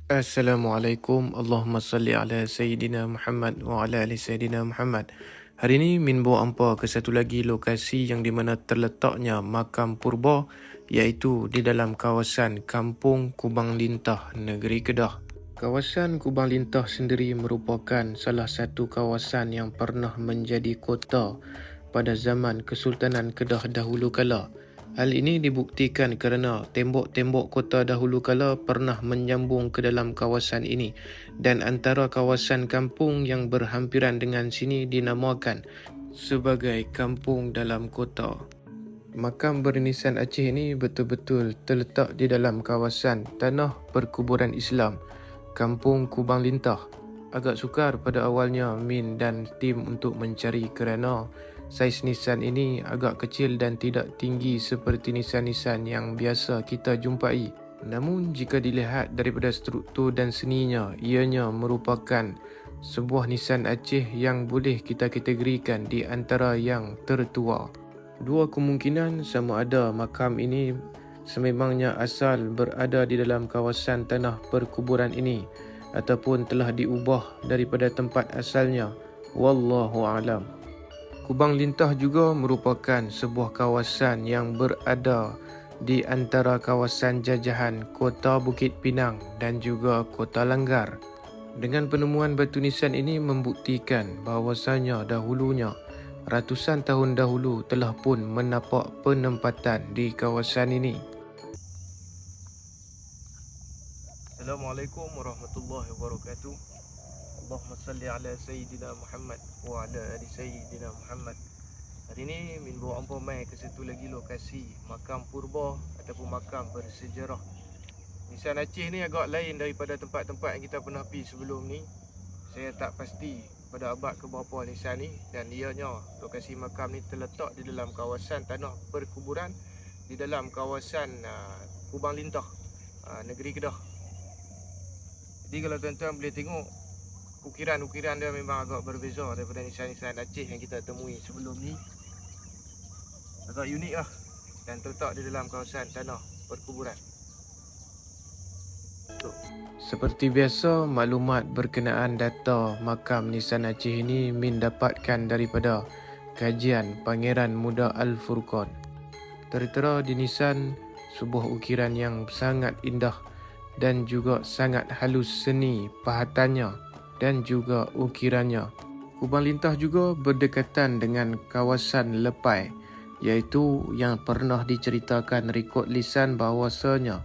Assalamualaikum. Allahumma salli ala Sayyidina Muhammad wa ala ali Sayyidina Muhammad. Hari ini Min bawa hampa ke satu lagi lokasi yang di mana terletaknya makam purba, iaitu di dalam kawasan Kampung Kubang Lintah, Negeri Kedah. Kawasan Kubang Lintah sendiri merupakan salah satu kawasan yang pernah menjadi kota pada zaman Kesultanan Kedah dahulu kala. Hal ini dibuktikan kerana tembok-tembok kota dahulu kala pernah menyambung ke dalam kawasan ini, dan antara kawasan kampung yang berhampiran dengan sini dinamakan sebagai kampung dalam kota. Makam bernisan Aceh ini betul-betul terletak di dalam kawasan tanah perkuburan Islam, Kampung Kubang Lintah. Agak sukar pada awalnya Min dan tim untuk mencari kerana saiz nisan ini agak kecil dan tidak tinggi seperti nisan-nisan yang biasa kita jumpai. Namun jika dilihat daripada struktur dan seninya, ianya merupakan sebuah nisan Aceh yang boleh kita kategorikan di antara yang tertua. Dua kemungkinan, sama ada makam ini sememangnya asal berada di dalam kawasan tanah perkuburan ini ataupun telah diubah daripada tempat asalnya. Wallahu alam. Kubang Lintah juga merupakan sebuah kawasan yang berada di antara kawasan jajahan Kota Bukit Pinang dan juga Kota Langgar. Dengan penemuan batu nisan ini membuktikan bahawasanya dahulunya, ratusan tahun dahulu telah pun menapak penempatan di kawasan ini. Assalamualaikum warahmatullahi wabarakatuh. Allahumma salli ala Sayyidina Muhammad wa ala ali Sayyidina Muhammad. Hari ini Min bawa hampa mai ke satu lagi lokasi makam purba ataupun makam bersejarah. Nisan Aceh ni agak lain daripada tempat-tempat yang kita pernah pergi sebelum ni. Saya tak pasti pada abad ke berapa nisan ni, dan ianya lokasi makam ni terletak di dalam kawasan tanah perkuburan di dalam kawasan Kubang Lintah, Negeri Kedah. Jadi kalau tuan-tuan boleh tengok, ukiran-ukiran dia memang agak berbeza daripada nisan-nisan Aceh yang kita temui sebelum ni. Agak unik lah, dan terletak di dalam kawasan tanah perkuburan. Seperti biasa, maklumat berkenaan data makam nisan Aceh ini Min dapatkan daripada kajian Pangeran Muda Al-Furqan. Tertera di nisan sebuah ukiran yang sangat indah dan juga sangat halus seni pahatannya dan juga ukirannya. Kubang Lintah juga berdekatan dengan kawasan Lepai, iaitu yang pernah diceritakan rekod lisan bahawasanya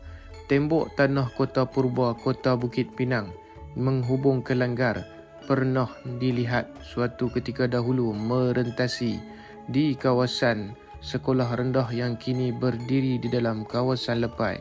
tembok tanah kota purba Kota Bukit Pinang menghubung ke Langgar pernah dilihat suatu ketika dahulu merentasi di kawasan sekolah rendah yang kini berdiri di dalam kawasan Lepai.